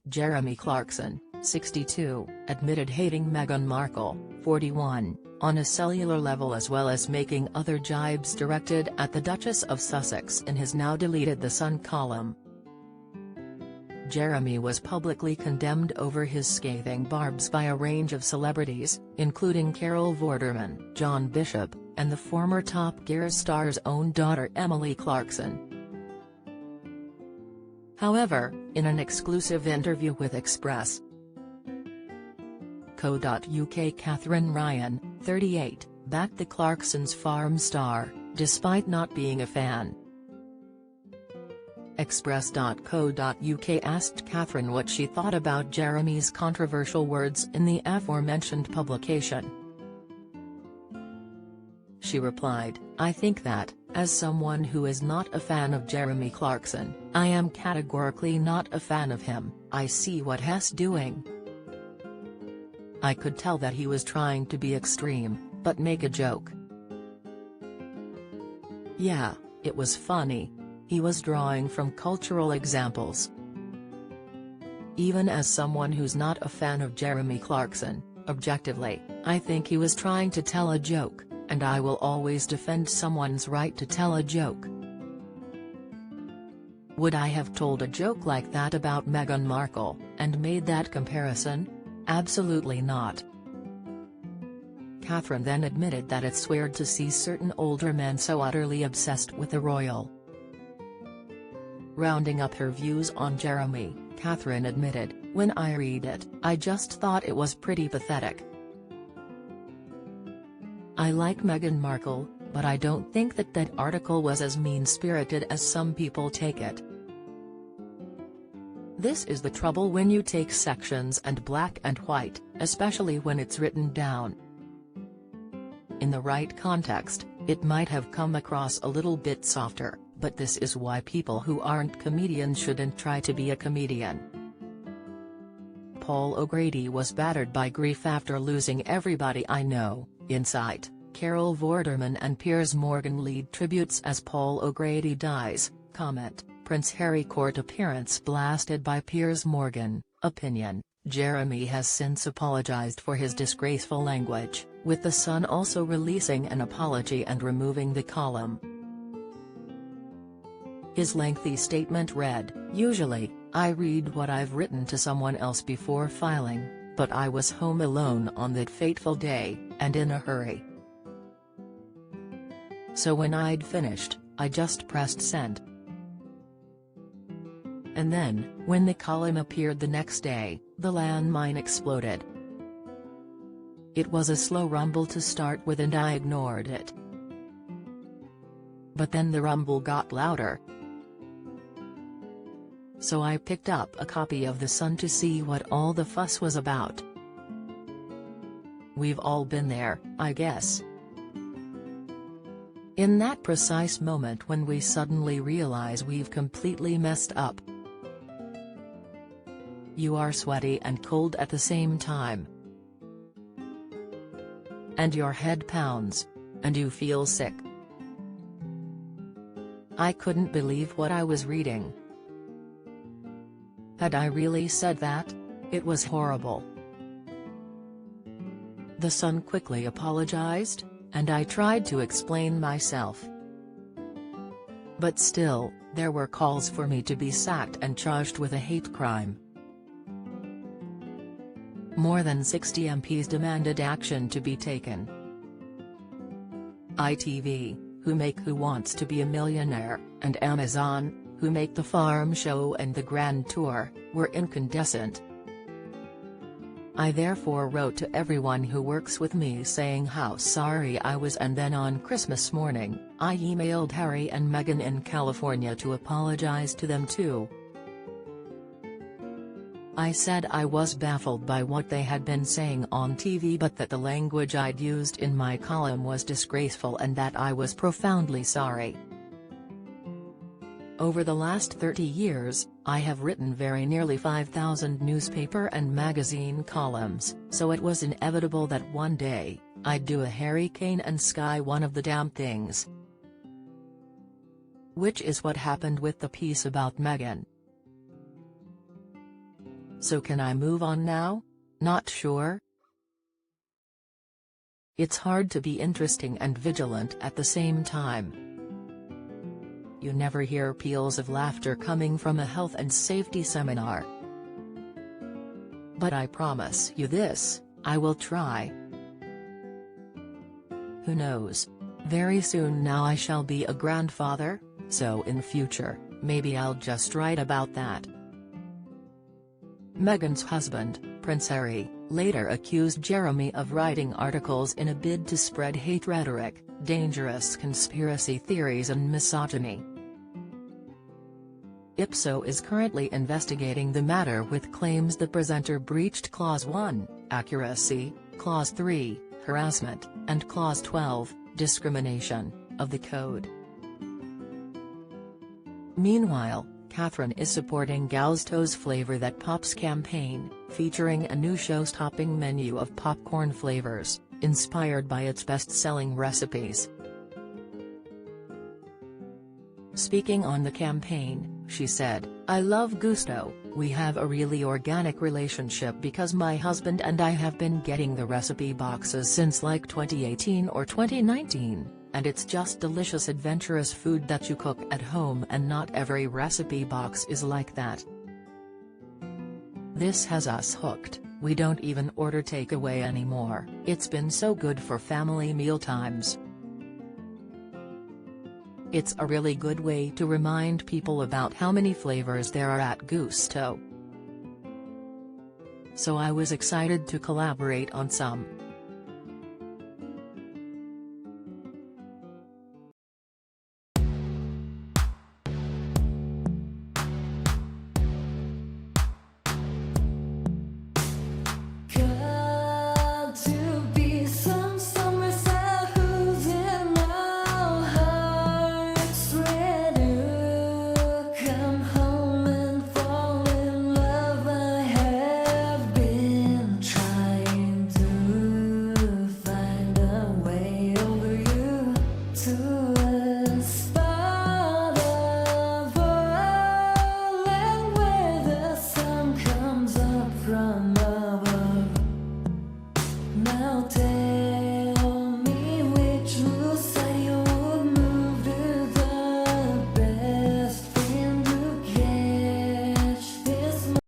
Jeremy Clarkson, 62, admitted hating Meghan Markle, 41, on a cellular level as well as making other jibes directed at the Duchess of Sussex in his now-deleted The Sun column. Jeremy was publicly condemned over his scathing barbs by a range of celebrities, including Carol Vorderman, John Bishop, and the former Top Gear star's own daughter Emily Clarkson. However, in an exclusive interview with Express.co.uk, Katherine Ryan, 38, backed the Clarksons' farm star, despite not being a fan. Express.co.uk asked Katherine what she thought about Jeremy's controversial words in the aforementioned publication. She replied, "I think that, as someone who is not a fan of Jeremy Clarkson, I am categorically not a fan of him. I see what he's doing. I could tell that he was trying to be extreme, but make a joke. Yeah, it was funny. He was drawing from cultural examples. Even as someone who's not a fan of Jeremy Clarkson, objectively, I think he was trying to tell a joke, and I will always defend someone's right to tell a joke. Would I have told a joke like that about Meghan Markle, and made that comparison? Absolutely not." Katherine then admitted that it's weird to see certain older men so utterly obsessed with the royal. Rounding up her views on Jeremy, Katherine admitted, "When I read it, I just thought it was pretty pathetic. I like Meghan Markle, but I don't think that article was as mean-spirited as some people take it. This is the trouble when you take sections and black and white, especially when it's written down. In the right context, it might have come across a little bit softer, but this is why people who aren't comedians shouldn't try to be a comedian." Paul O'Grady was battered by grief after losing "Everybody I Know," Insight, Carol Vorderman and Piers Morgan lead tributes as Paul O'Grady dies. Comment: Prince Harry court appearance blasted by Piers Morgan. Opinion: Jeremy has since apologized for his disgraceful language, with The Sun also releasing an apology and removing the column. His lengthy statement read, "Usually, I read what I've written to someone else before filing, but I was home alone on that fateful day, and in a hurry. So when I'd finished, I just pressed send. And then, when the column appeared the next day, the landmine exploded. It was a slow rumble to start with and I ignored it. But then the rumble got louder. So I picked up a copy of The Sun to see what all the fuss was about. We've all been there, I guess. In that precise moment when we suddenly realize we've completely messed up. You are sweaty and cold at the same time. And your head pounds. And you feel sick. I couldn't believe what I was reading. Had I really said that? It was horrible." The Sun quickly apologized, and I tried to explain myself. But still, there were calls for me to be sacked and charged with a hate crime. More than 60 MPs demanded action to be taken. ITV, who make Who Wants to Be a Millionaire, and Amazon, who make The Farm Show and The Grand Tour, were incandescent. I therefore wrote to everyone who works with me saying how sorry I was, and then on Christmas morning, I emailed Harry and Meghan in California to apologize to them too. I said I was baffled by what they had been saying on TV, but that the language I'd used in my column was disgraceful and that I was profoundly sorry. Over the last 30 years, I have written very nearly 5,000 newspaper and magazine columns, so it was inevitable that one day, I'd do a Harry Kane and Sky one of the damn things. Which is what happened with the piece about Meghan. So can I move on now? Not sure. It's hard to be interesting and vigilant at the same time. You never hear peals of laughter coming from a health and safety seminar. But I promise you this, I will try. Who knows? Very soon now I shall be a grandfather, so in future, maybe I'll just write about that. Meghan's husband, Prince Harry, later accused Jeremy of writing articles in a bid to spread hate rhetoric, dangerous conspiracy theories and misogyny. Ipso is currently investigating the matter with claims the presenter breached Clause 1, accuracy, Clause 3, harassment, and Clause 12, discrimination, of the Code. Meanwhile, Katherine is supporting Gusteau's Flavor That Pops campaign, featuring a new show-stopping menu of popcorn flavors, inspired by its best-selling recipes. Speaking on the campaign, she said, "I love Gusteau, we have a really organic relationship because my husband and I have been getting the recipe boxes since like 2018 or 2019. And it's just delicious adventurous food that you cook at home, and not every recipe box is like that. This has us hooked, we don't even order takeaway anymore, it's been so good for family mealtimes. It's a really good way to remind people about how many flavors there are at Gusteau. So I was excited to collaborate on some."